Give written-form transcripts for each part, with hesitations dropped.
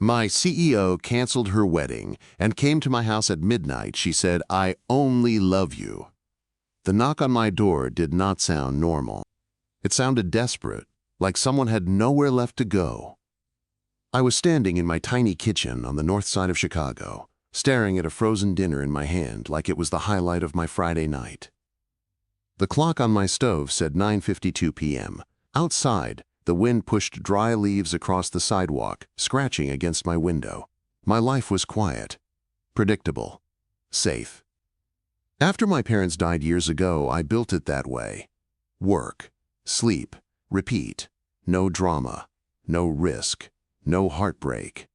My CEO canceled her wedding and came to my house at midnight. She said, "I only love you." The knock on my door did not sound normal. It sounded desperate, like someone had nowhere left to go. I was standing in my tiny kitchen on the north side of Chicago, staring at a frozen dinner in my hand like it was the highlight of my Friday night. The clock on my stove said 9:52 p.m. Outside, the wind pushed dry leaves across the sidewalk, scratching against my window. My life was quiet, predictable, safe. After my parents died years ago, I built it that way. Work, sleep, repeat. No drama, no risk, no heartbreak.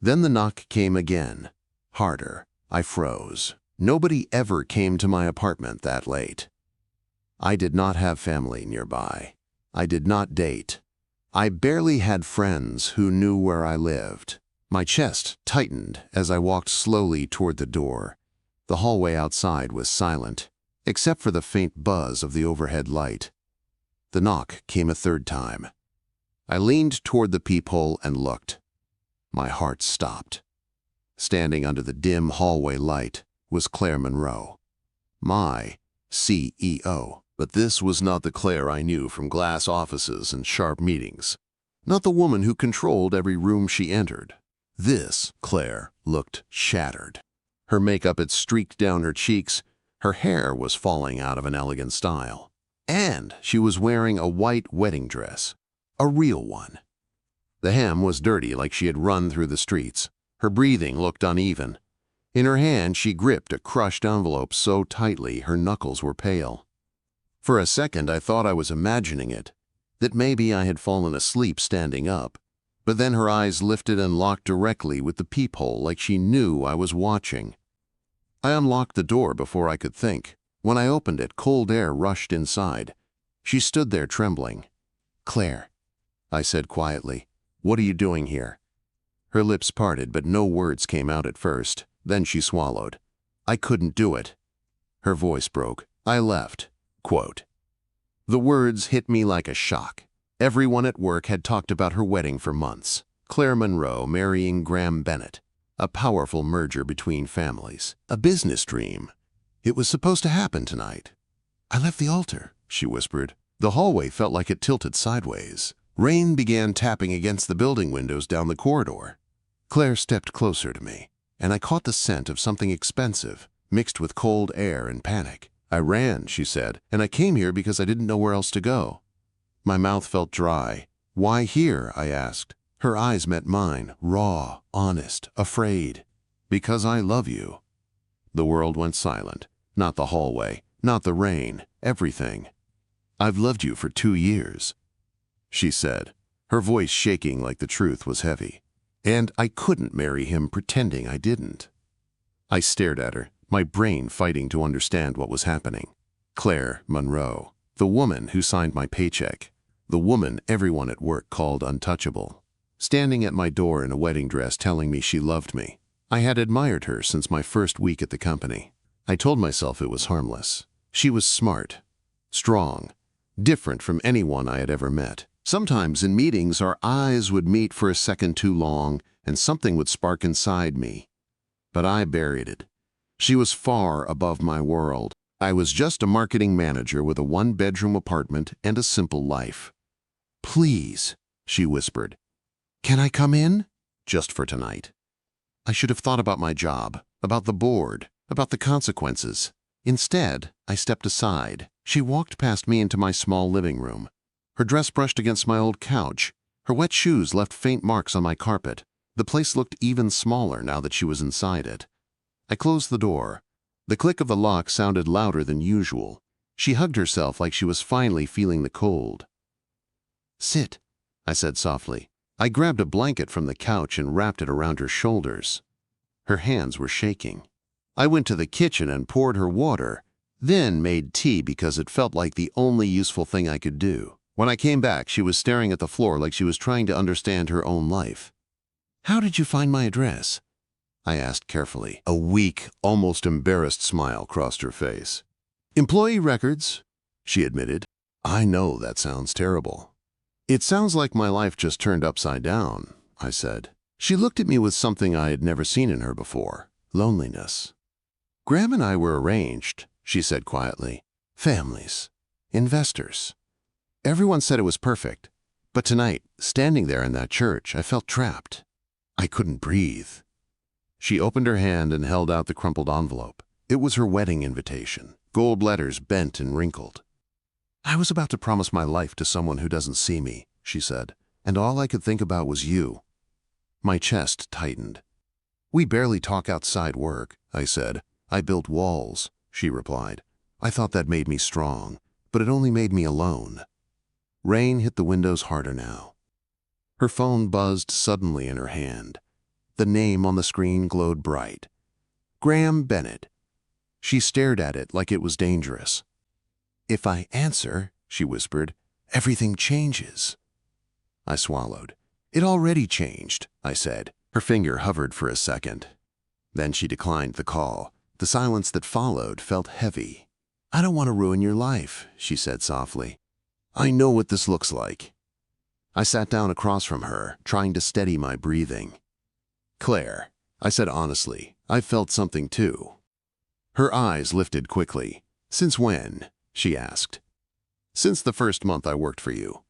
Then the knock came again. Harder. I froze. Nobody ever came to my apartment that late. I did not have family nearby. I did not date. I barely had friends who knew where I lived. My chest tightened as I walked slowly toward the door. The hallway outside was silent, except for the faint buzz of the overhead light. The knock came a third time. I leaned toward the peephole and looked. My heart stopped. Standing under the dim hallway light was Claire Monroe, my CEO. But this was not the Claire I knew from glass offices and sharp meetings. Not the woman who controlled every room she entered. This Claire looked shattered. Her makeup had streaked down her cheeks, her hair was falling out of an elegant style, and she was wearing a white wedding dress, a real one. The hem was dirty like she had run through the streets. Her breathing looked uneven. In her hand she gripped a crushed envelope so tightly her knuckles were pale. For a second I thought I was imagining it, that maybe I had fallen asleep standing up, but then her eyes lifted and locked directly with the peephole like she knew I was watching. I unlocked the door before I could think. When I opened it, cold air rushed inside. She stood there trembling. "Claire," I said quietly, "what are you doing here?" Her lips parted, but no words came out at first. Then she swallowed. "I couldn't do it." Her voice broke. "I left." Quote. The words hit me like a shock. Everyone at work had talked about her wedding for months. Claire Monroe marrying Graham Bennett. A powerful merger between families. A business dream. It was supposed to happen tonight. "I left the altar," she whispered. The hallway felt like it tilted sideways. Rain began tapping against the building windows down the corridor. Claire stepped closer to me, and I caught the scent of something expensive, mixed with cold air and panic. "I ran," she said, "and I came here because I didn't know where else to go." My mouth felt dry. "Why here?" I asked. Her eyes met mine, raw, honest, afraid. "Because I love you." The world went silent. Not the hallway, not the rain, everything. "I've loved you for 2 years," she said, her voice shaking like the truth was heavy. "And I couldn't marry him pretending I didn't." I stared at her, my brain fighting to understand what was happening. Claire Monroe, the woman who signed my paycheck, the woman everyone at work called untouchable, standing at my door in a wedding dress telling me she loved me. I had admired her since my first week at the company. I told myself it was harmless. She was smart, strong, different from anyone I had ever met. Sometimes in meetings our eyes would meet for a second too long and something would spark inside me. But I buried it. She was far above my world. I was just a marketing manager with a one-bedroom apartment and a simple life. "Please," she whispered. "Can I come in?" "Just for tonight." I should have thought about my job, about the board, about the consequences. Instead, I stepped aside. She walked past me into my small living room. Her dress brushed against my old couch. Her wet shoes left faint marks on my carpet. The place looked even smaller now that she was inside it. I closed the door. The click of the lock sounded louder than usual. She hugged herself like she was finally feeling the cold. "Sit," I said softly. I grabbed a blanket from the couch and wrapped it around her shoulders. Her hands were shaking. I went to the kitchen and poured her water, then made tea because it felt like the only useful thing I could do. When I came back, she was staring at the floor like she was trying to understand her own life. "How did you find my address?" I asked carefully. A weak, almost embarrassed smile crossed her face. "Employee records," she admitted. "I know that sounds terrible." "It sounds like my life just turned upside down," I said. She looked at me with something I had never seen in her before, loneliness. "Graham and I were arranged," she said quietly. "Families. Investors. Everyone said it was perfect. But tonight, standing there in that church, I felt trapped. I couldn't breathe." She opened her hand and held out the crumpled envelope. It was her wedding invitation, gold letters bent and wrinkled. "I was about to promise my life to someone who doesn't see me," she said, "and all I could think about was you." My chest tightened. "We barely talk outside work," I said. "I built walls," she replied. "I thought that made me strong, but it only made me alone." Rain hit the windows harder now. Her phone buzzed suddenly in her hand. The name on the screen glowed bright. Graham Bennett. She stared at it like it was dangerous. "If I answer," she whispered, "everything changes." I swallowed. "It already changed," I said. Her finger hovered for a second. Then she declined the call. The silence that followed felt heavy. "I don't want to ruin your life," she said softly. "I know what this looks like." I sat down across from her, trying to steady my breathing. "Claire," I said honestly, "I felt something too." Her eyes lifted quickly. "Since when?" she asked. "Since the first month I worked for you."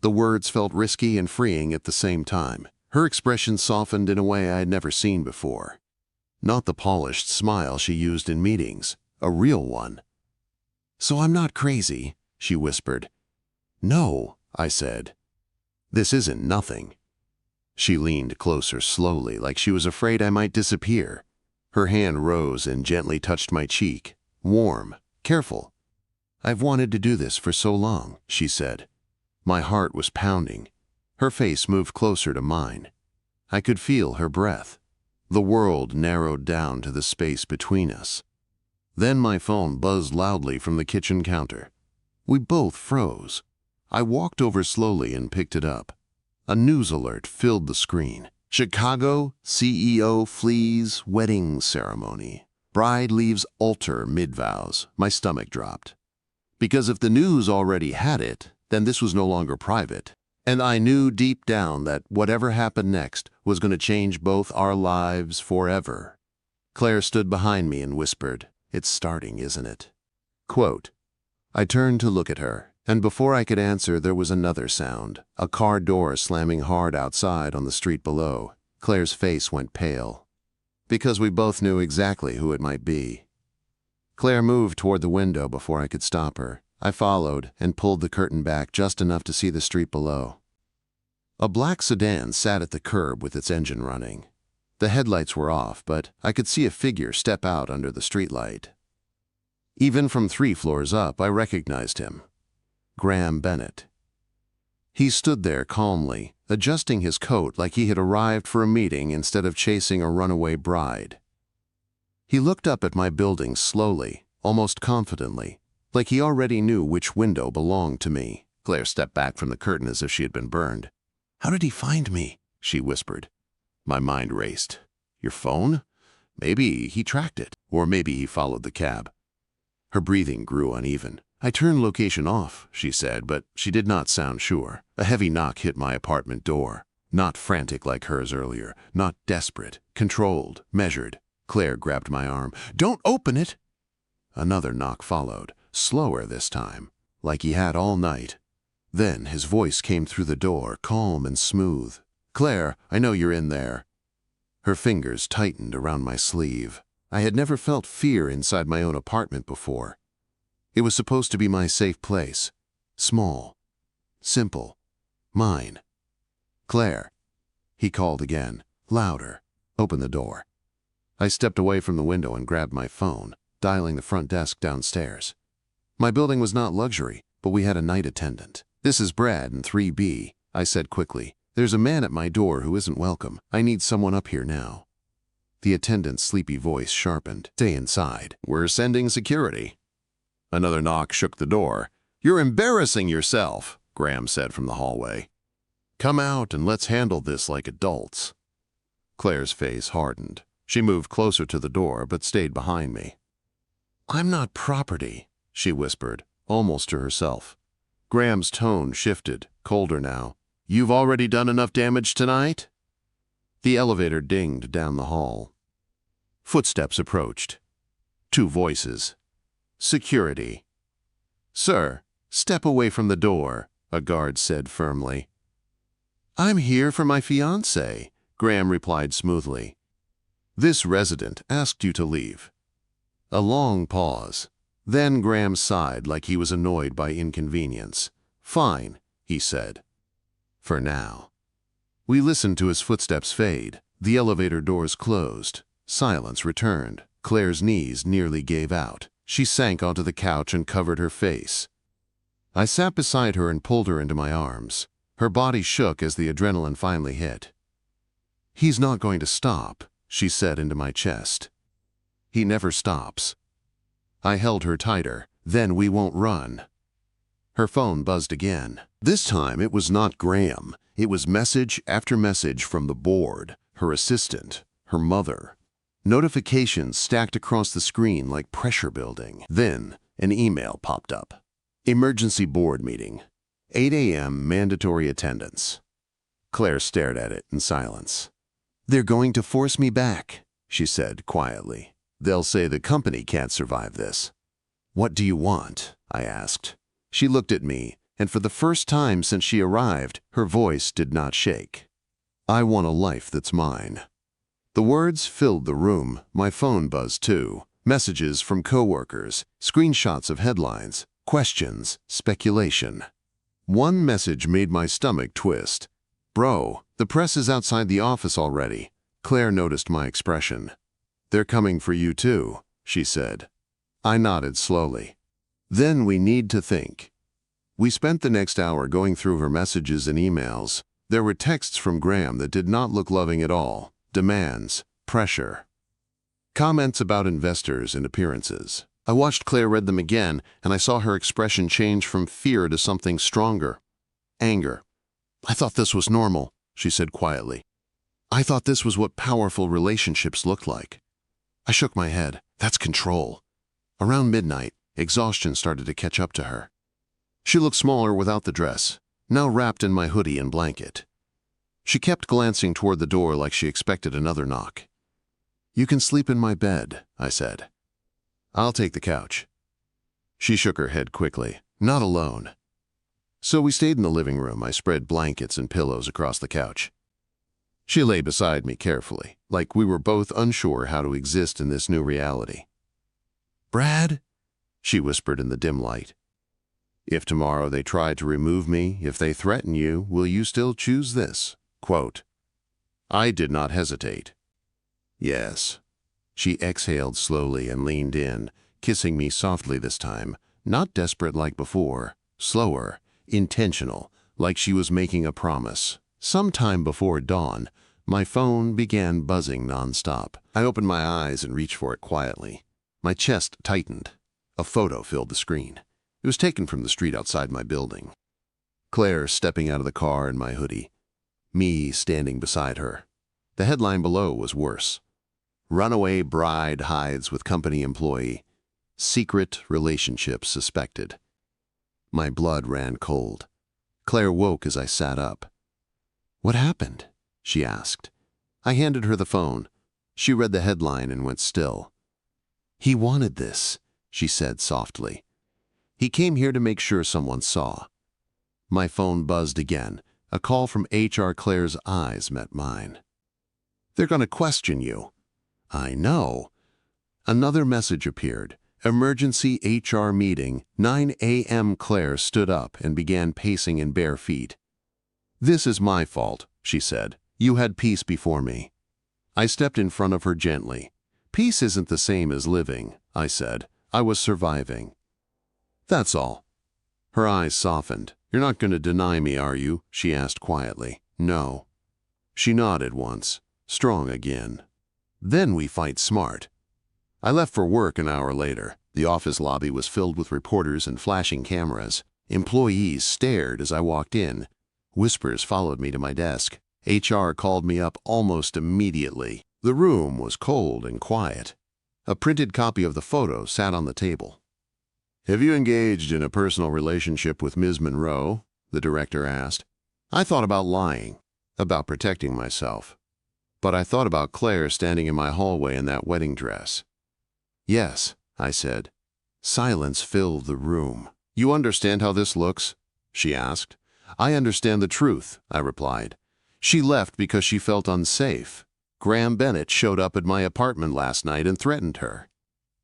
The words felt risky and freeing at the same time. Her expression softened in a way I had never seen before. Not the polished smile she used in meetings, a real one. "So I'm not crazy," she whispered. "No," I said. "This isn't nothing." She leaned closer slowly, like she was afraid I might disappear. Her hand rose and gently touched my cheek, warm, careful. "I've wanted to do this for so long," she said. My heart was pounding. Her face moved closer to mine. I could feel her breath. The world narrowed down to the space between us. Then my phone buzzed loudly from the kitchen counter. We both froze. I walked over slowly and picked it up. A news alert filled the screen. "Chicago, CEO flees wedding ceremony. Bride leaves altar mid-vows." My stomach dropped. Because if the news already had it, then this was no longer private. And I knew deep down that whatever happened next was going to change both our lives forever. Claire stood behind me and whispered, "It's starting, isn't it?" Quote. I turned to look at her, and before I could answer there was another sound, a car door slamming hard outside on the street below. Claire's face went pale, because we both knew exactly who it might be. Claire moved toward the window before I could stop her. I followed and pulled the curtain back just enough to see the street below. A black sedan sat at the curb with its engine running. The headlights were off, but I could see a figure step out under the streetlight. Even from 3 floors up, I recognized him. Graham Bennett. He stood there calmly, adjusting his coat like he had arrived for a meeting instead of chasing a runaway bride. He looked up at my building slowly, almost confidently, like he already knew which window belonged to me. Claire stepped back from the curtain as if she had been burned. "How did he find me?" she whispered. My mind raced. "Your phone? Maybe he tracked it, or maybe he followed the cab." Her breathing grew uneven. "I turned location off," she said, but she did not sound sure. A heavy knock hit my apartment door. Not frantic like hers earlier, not desperate, controlled, measured. Claire grabbed my arm. "Don't open it!" Another knock followed, slower this time, like he had all night. Then his voice came through the door, calm and smooth. "Claire, I know you're in there." Her fingers tightened around my sleeve. I had never felt fear inside my own apartment before. It was supposed to be my safe place. Small. Simple. Mine. "Claire." He called again, louder. "Open the door." I stepped away from the window and grabbed my phone, dialing the front desk downstairs. My building was not luxury, but we had a night attendant. "This is Brad in 3B, I said quickly. "There's a man at my door who isn't welcome. I need someone up here now." The attendant's sleepy voice sharpened. "Stay inside. We're sending security." Another knock shook the door. "You're embarrassing yourself," Graham said from the hallway. "Come out and let's handle this like adults." Claire's face hardened. She moved closer to the door, but stayed behind me. "I'm not property," she whispered, almost to herself. Graham's tone shifted, colder now. "You've already done enough damage tonight?" The elevator dinged down the hall. Footsteps approached. 2 voices. Security. "Sir, step away from the door," a guard said firmly. "I'm here for my fiancé," Graham replied smoothly. "This resident asked you to leave." A long pause. Then Graham sighed like he was annoyed by inconvenience. "Fine," he said. "For now." We listened to his footsteps fade. The elevator doors closed. Silence returned. Claire's knees nearly gave out. She sank onto the couch and covered her face. I sat beside her and pulled her into my arms. Her body shook as the adrenaline finally hit. "He's not going to stop," she said into my chest. "He never stops." I held her tighter. "Then we won't run." Her phone buzzed again. This time it was not Graham. It was message after message from the board, her assistant, her mother. Notifications stacked across the screen like pressure building. Then an email popped up. "Emergency board meeting. 8 a.m. mandatory attendance." Claire stared at it in silence. "They're going to force me back," she said quietly. "They'll say the company can't survive this." "What do you want?" I asked. She looked at me, and for the first time since she arrived, her voice did not shake. "I want a life that's mine." The words filled the room. My phone buzzed too. Messages from coworkers, screenshots of headlines, questions, speculation. One message made my stomach twist. "Bro, the press is outside the office already." Claire noticed my expression. "They're coming for you too," she said. I nodded slowly. "Then we need to think." We spent the next hour going through her messages and emails. There were texts from Graham that did not look loving at all. Demands, pressure. Comments about investors and appearances. I watched Claire read them again, and I saw her expression change from fear to something stronger. Anger. "I thought this was normal," she said quietly. "I thought this was what powerful relationships looked like." I shook my head. "That's control." Around midnight, exhaustion started to catch up to her. She looked smaller without the dress, now wrapped in my hoodie and blanket. She kept glancing toward the door like she expected another knock. "You can sleep in my bed," I said. "I'll take the couch." She shook her head quickly. "Not alone." So we stayed in the living room. I spread blankets and pillows across the couch. She lay beside me carefully, like we were both unsure how to exist in this new reality. "Brad," she whispered in the dim light. "If tomorrow they try to remove me, if they threaten you, will you still choose this?" Quote. I did not hesitate. "Yes." She exhaled slowly and leaned in, kissing me softly this time, not desperate like before, slower, intentional, like she was making a promise. Sometime before dawn, my phone began buzzing nonstop. I opened my eyes and reached for it quietly. My chest tightened. A photo filled the screen. It was taken from the street outside my building. Claire stepping out of the car in my hoodie. Me standing beside her. The headline below was worse. "Runaway bride hides with company employee. Secret relationship suspected." My blood ran cold. Claire woke as I sat up. "What happened?" she asked. I handed her the phone. She read the headline and went still. "He wanted this," she said softly. "He came here to make sure someone saw." My phone buzzed again. A call from HR. Claire's eyes met mine. "They're going to question you." "I know." Another message appeared. "Emergency HR meeting, 9 a.m. Claire stood up and began pacing in bare feet. "This is my fault," she said. "You had peace before me." I stepped in front of her gently. "Peace isn't the same as living," I said. "I was surviving." "That's all." Her eyes softened. "You're not going to deny me, are you?" she asked quietly. "No." She nodded once, strong again. "Then we fight smart." I left for work an hour later. The office lobby was filled with reporters and flashing cameras. Employees stared as I walked in. Whispers followed me to my desk. HR called me up almost immediately. The room was cold and quiet. A printed copy of the photo sat on the table. "Have you engaged in a personal relationship with Ms. Monroe?" the director asked. I thought about lying, about protecting myself. But I thought about Claire standing in my hallway in that wedding dress. Yes, I said. Silence filled the room. You understand how this looks? She asked. I understand the truth, I replied. She left because she felt unsafe. Graham Bennett showed up at my apartment last night and threatened her.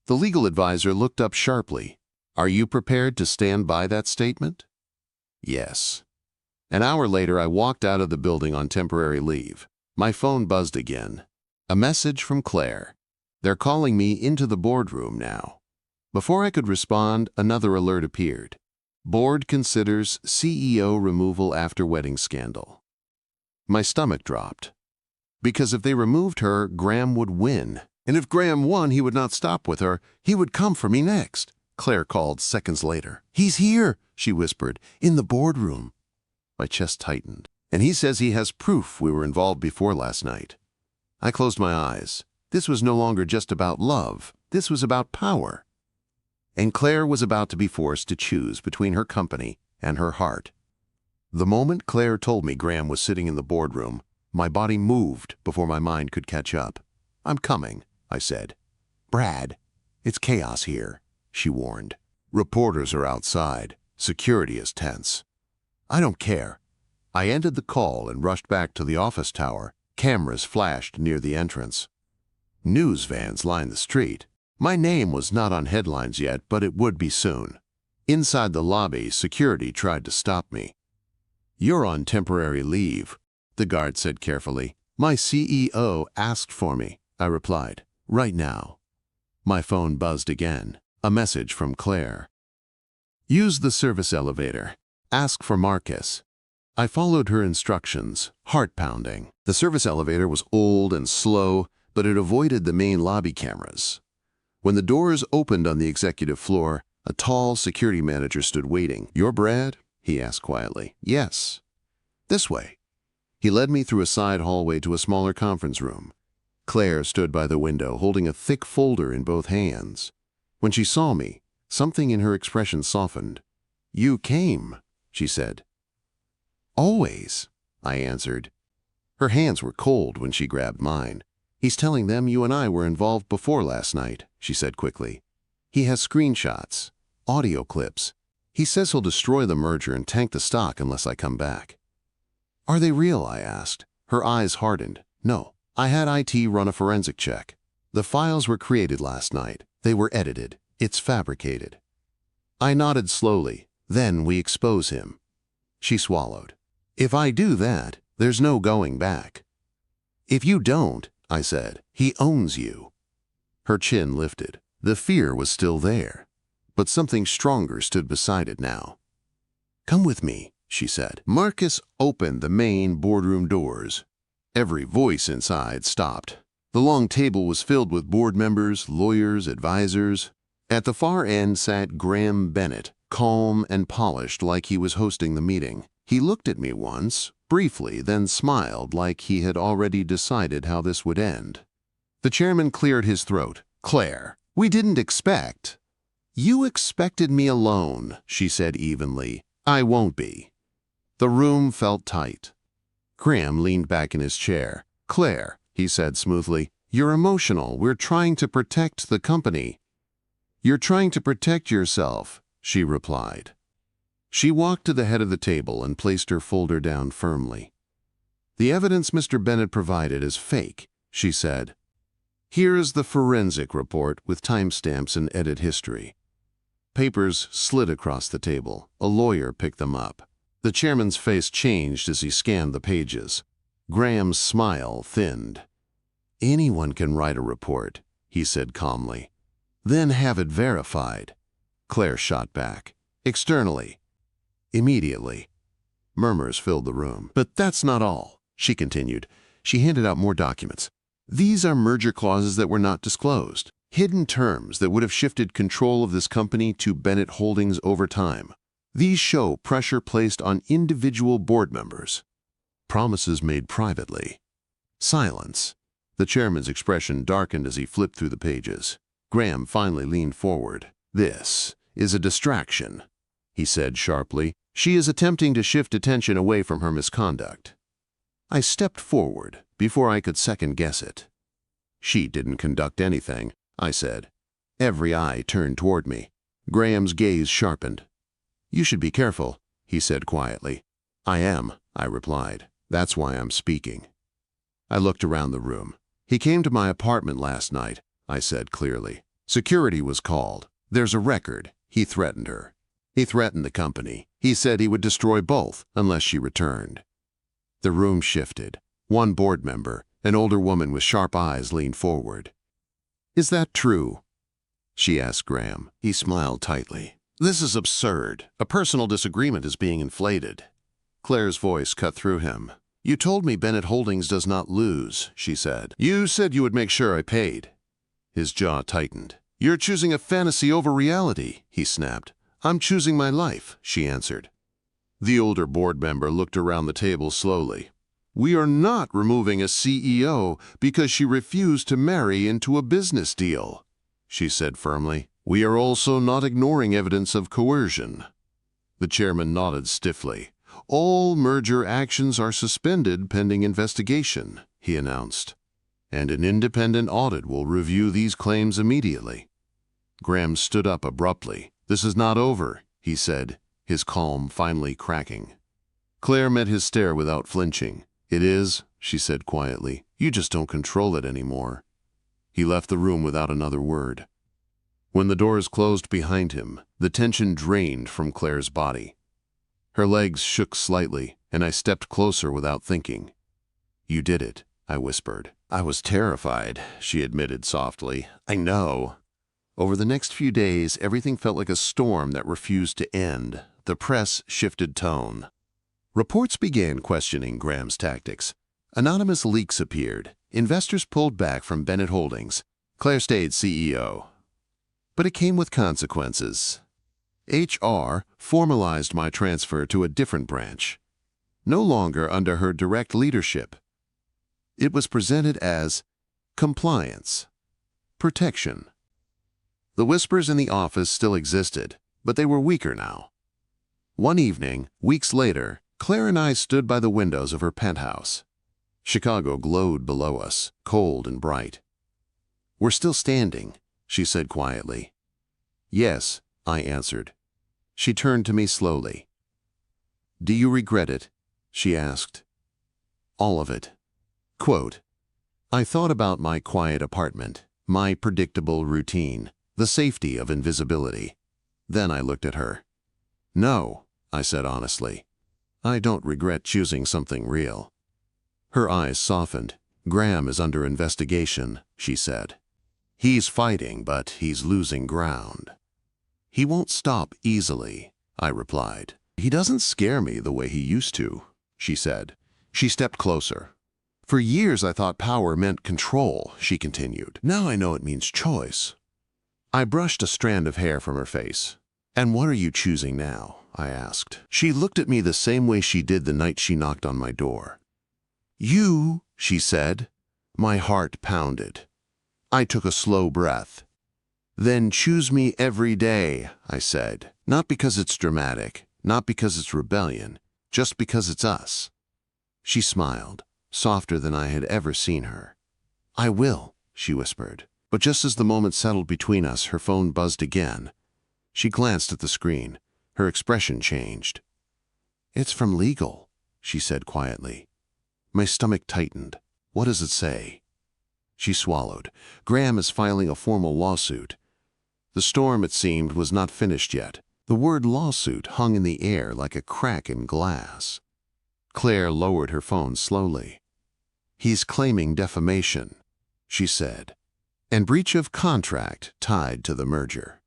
The legal advisor looked up sharply. Are you prepared to stand by that statement? Yes. An hour later, I walked out of the building on temporary leave. My phone buzzed again. A message from Claire. They're calling me into the boardroom now. Before I could respond, another alert appeared. Board considers CEO removal after wedding scandal. My stomach dropped. Because if they removed her, Graham would win. And if Graham won, he would not stop with her. He would come for me next. Claire called seconds later. He's here, she whispered, in the boardroom. My chest tightened. And he says he has proof we were involved before last night. I closed my eyes. This was no longer just about love. This was about power. And Claire was about to be forced to choose between her company and her heart. The moment Claire told me Graham was sitting in the boardroom, my body moved before my mind could catch up. I'm coming, I said. Brad, it's chaos here, she warned. Reporters are outside. Security is tense. I don't care. I ended the call and rushed back to the office tower. Cameras flashed near the entrance. News vans lined the street. My name was not on headlines yet, but it would be soon. Inside the lobby, security tried to stop me. You're on temporary leave, the guard said carefully. My CEO asked for me, I replied. Right now. My phone buzzed again. A message from Claire. Use the service elevator. Ask for Marcus. I followed her instructions, heart pounding. The service elevator was old and slow, but it avoided the main lobby cameras. When the doors opened on the executive floor, a tall security manager stood waiting. You're Brad? He asked quietly. Yes. This way. He led me through a side hallway to a smaller conference room. Claire stood by the window, holding a thick folder in both hands. When she saw me, something in her expression softened. You came, she said. Always, I answered. Her hands were cold when she grabbed mine. He's telling them you and I were involved before last night, she said quickly. He has screenshots, audio clips. He says he'll destroy the merger and tank the stock unless I come back. Are they real? I asked. Her eyes hardened. No, I had IT run a forensic check. The files were created last night. They were edited. It's fabricated. I nodded slowly. Then we expose him. She swallowed. If I do that, there's no going back. If you don't, I said, he owns you. Her chin lifted. The fear was still there, but something stronger stood beside it now. Come with me, she said. Marcus opened the main boardroom doors. Every voice inside stopped. The long table was filled with board members, lawyers, advisors. At the far end sat Graham Bennett, calm and polished like he was hosting the meeting. He looked at me once, briefly, then smiled like he had already decided how this would end. The chairman cleared his throat. Claire, we didn't expect. You expected me alone, she said evenly. I won't be. The room felt tight. Graham leaned back in his chair. Claire, he said smoothly, you're emotional. We're trying to protect the company. You're trying to protect yourself, she replied. She walked to the head of the table and placed her folder down firmly. The evidence Mr. Bennett provided is fake, she said. Here is the forensic report with timestamps and edit history. Papers slid across the table. A lawyer picked them up. The chairman's face changed as he scanned the pages. Graham's smile thinned. Anyone can write a report, he said calmly. Then have it verified. Claire shot back. Externally. Immediately. Murmurs filled the room. But that's not all, she continued. She handed out more documents. These are merger clauses that were not disclosed. Hidden terms that would have shifted control of this company to Bennett Holdings over time. These show pressure placed on individual board members. Promises made privately. Silence. The chairman's expression darkened as he flipped through the pages. Graham finally leaned forward. This is a distraction, he said sharply. She is attempting to shift attention away from her misconduct. I stepped forward before I could second-guess it. "She didn't conduct anything," I said. Every eye turned toward me. Graham's gaze sharpened. "You should be careful," he said quietly. "I am," I replied. "That's why I'm speaking." I looked around the room. "He came to my apartment last night," I said clearly. "Security was called. There's a record. He threatened her. He threatened the company. He said he would destroy both unless she returned." The room shifted. One board member, an older woman with sharp eyes, leaned forward. "Is that true?" she asked Graham. He smiled tightly. "This is absurd. A personal disagreement is being inflated." Claire's voice cut through him. "You told me Bennett Holdings does not lose," she said. "You said you would make sure I paid." His jaw tightened. "You're choosing a fantasy over reality," he snapped. "I'm choosing my life," she answered. The older board member looked around the table slowly. "We are not removing a CEO because she refused to marry into a business deal," she said firmly. "We are also not ignoring evidence of coercion." The chairman nodded stiffly. "All merger actions are suspended pending investigation," he announced. "And an independent audit will review these claims immediately." Graham stood up abruptly. "This is not over," he said, his calm finally cracking. Claire met his stare without flinching. "It is," she said quietly. "You just don't control it anymore." He left the room without another word. When the doors closed behind him, the tension drained from Claire's body. Her legs shook slightly, and I stepped closer without thinking. "You did it," I whispered. "I was terrified," she admitted softly. "I know." Over the next few days, everything felt like a storm that refused to end. The press shifted tone. Reports began questioning Graham's tactics. Anonymous leaks appeared. Investors pulled back from Bennett Holdings. Claire stayed CEO. But it came with consequences. HR formalized my transfer to a different branch, no longer under her direct leadership. It was presented as compliance, protection. The whispers in the office still existed, but they were weaker now. One evening, weeks later, Claire and I stood by the windows of her penthouse. Chicago glowed below us, cold and bright. "We're still standing," she said quietly. "Yes," I answered. She turned to me slowly. "Do you regret it?" she asked. "All of it." Quote, I thought about my quiet apartment, my predictable routine, the safety of invisibility. Then I looked at her. "No," I said honestly. "I don't regret choosing something real." Her eyes softened. "Graham is under investigation," she said. "He's fighting, but he's losing ground." "He won't stop easily," I replied. "He doesn't scare me the way he used to," she said. She stepped closer. "For years I thought power meant control," she continued. "Now I know it means choice." I brushed a strand of hair from her face. "And what are you choosing now?" I asked. She looked at me the same way she did the night she knocked on my door. "You," she said. My heart pounded. I took a slow breath. "Then choose me every day," I said. "Not because it's dramatic, not because it's rebellion, just because it's us." She smiled, softer than I had ever seen her. "I will," she whispered. But just as the moment settled between us, her phone buzzed again. She glanced at the screen. Her expression changed. "It's from legal," she said quietly. My stomach tightened. "What does it say?" She swallowed. "Graham is filing a formal lawsuit." The storm, it seemed, was not finished yet. The word lawsuit hung in the air like a crack in glass. Claire lowered her phone slowly. "He's claiming defamation," she said, "and breach of contract tied to the merger."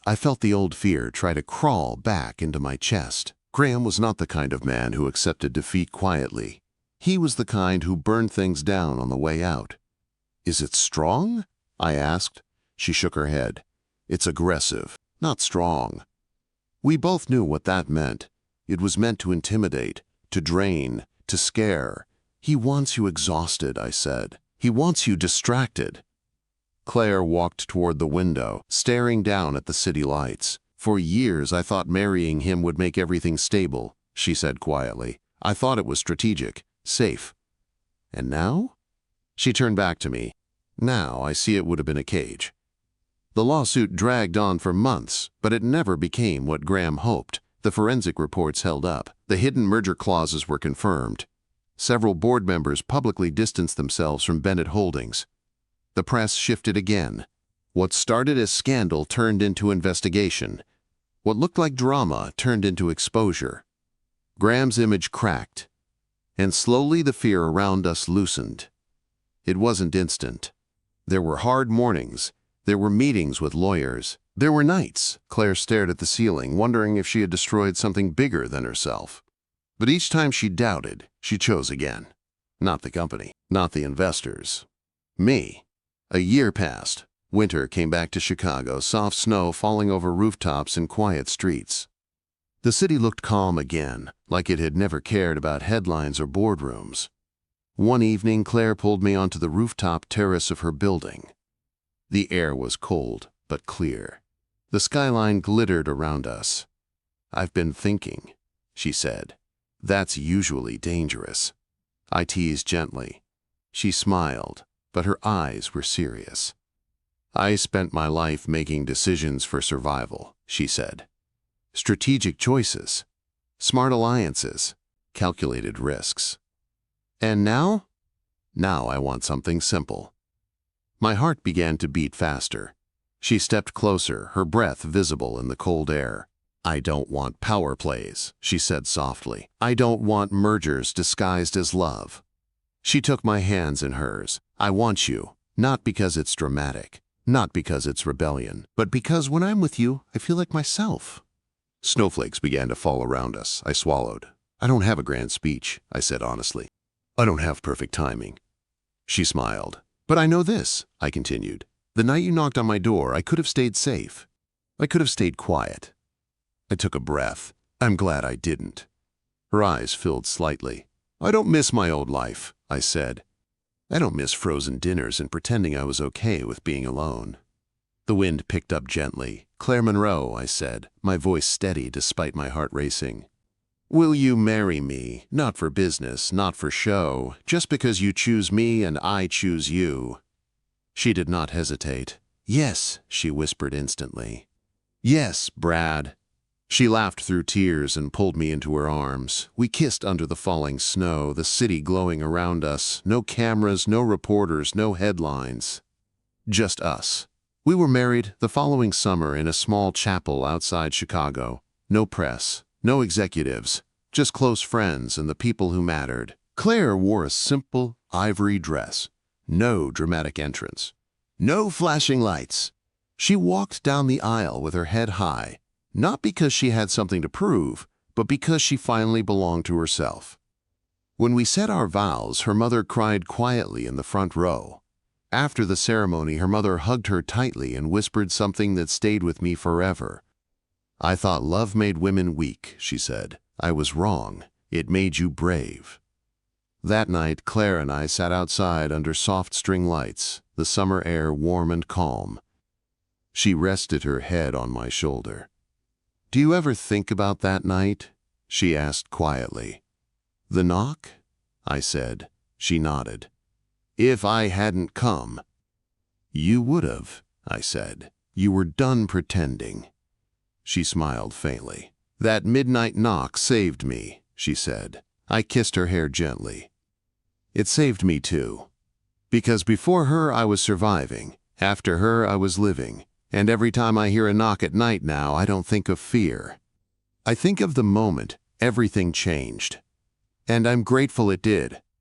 I felt the old fear try to crawl back into my chest. Graham was not the kind of man who accepted defeat quietly. He was the kind who burned things down on the way out. "Is it strong?" I asked. She shook her head. "It's aggressive, not strong." We both knew what that meant. It was meant to intimidate, to drain, to scare. "He wants you exhausted," I said. "He wants you distracted." Claire walked toward the window, staring down at the city lights. "For years I thought marrying him would make everything stable," she said quietly. "I thought it was strategic. safe. And now? She turned back to me. Now I see it would have been a cage. The lawsuit dragged on for months, but it never became what Graham hoped. The forensic reports held up. The hidden merger clauses were confirmed. Several board members publicly distanced themselves from Bennett Holdings. The press shifted again. What started as scandal turned into investigation. What looked like drama turned into exposure. Graham's image cracked, and slowly the fear around us loosened. It wasn't instant. There were hard mornings. There were meetings with lawyers. There were nights Claire stared at the ceiling, wondering if she had destroyed something bigger than herself. But each time she doubted, she chose again. Not the company, not the investors. Me. A year passed. Winter came back to Chicago, soft snow falling over rooftops and quiet streets. The city looked calm again, like it had never cared about headlines or boardrooms. One evening, Claire pulled me onto the rooftop terrace of her building. The air was cold, but clear. The skyline glittered around us. "I've been thinking," she said. "That's usually dangerous." I teased gently. She smiled, but her eyes were serious. "I spent my life making decisions for survival," she said. "Strategic choices, smart alliances, calculated risks. And now? Now I want something simple." My heart began to beat faster. She stepped closer, her breath visible in the cold air. "I don't want power plays," she said softly. "I don't want mergers disguised as love." She took my hands in hers. "I want you, not because it's dramatic, not because it's rebellion, but because when I'm with you, I feel like myself." Snowflakes began to fall around us. I swallowed. "I don't have a grand speech," I said honestly. "I don't have perfect timing." She smiled. "But I know this," I continued. "The night you knocked on my door, I could have stayed safe. I could have stayed quiet." I took a breath. I'm glad I didn't. Her eyes filled slightly. "I don't miss my old life," I said. "I don't miss frozen dinners and pretending I was okay with being alone." The wind picked up gently. "Claire Monroe," I said, my voice steady despite my heart racing. "Will you marry me? Not for business, not for show, just because you choose me and I choose you." She did not hesitate. "Yes," she whispered instantly. "Yes, Brad." She laughed through tears and pulled me into her arms. We kissed under the falling snow, the city glowing around us. No cameras, no reporters, no headlines. Just us. We were married the following summer in a small chapel outside Chicago. No press, no executives, just close friends and the people who mattered. Claire wore a simple ivory dress. No dramatic entrance. No flashing lights. She walked down the aisle with her head high, not because she had something to prove, but because she finally belonged to herself. When we said our vows, her mother cried quietly in the front row. After the ceremony, her mother hugged her tightly and whispered something that stayed with me forever. "I thought love made women weak," she said. "I was wrong. It made you brave." That night, Claire and I sat outside under soft string lights, the summer air warm and calm. She rested her head on my shoulder. "Do you ever think about that night?" she asked quietly. "The knock?" I said. She nodded. "If I hadn't come." "You would have," I said. "You were done pretending." She smiled faintly. "That midnight knock saved me," she said. I kissed her hair gently. "It saved me too. Because before her I was surviving, after her I was living, and every time I hear a knock at night now I don't think of fear. I think of the moment everything changed. And I'm grateful it did.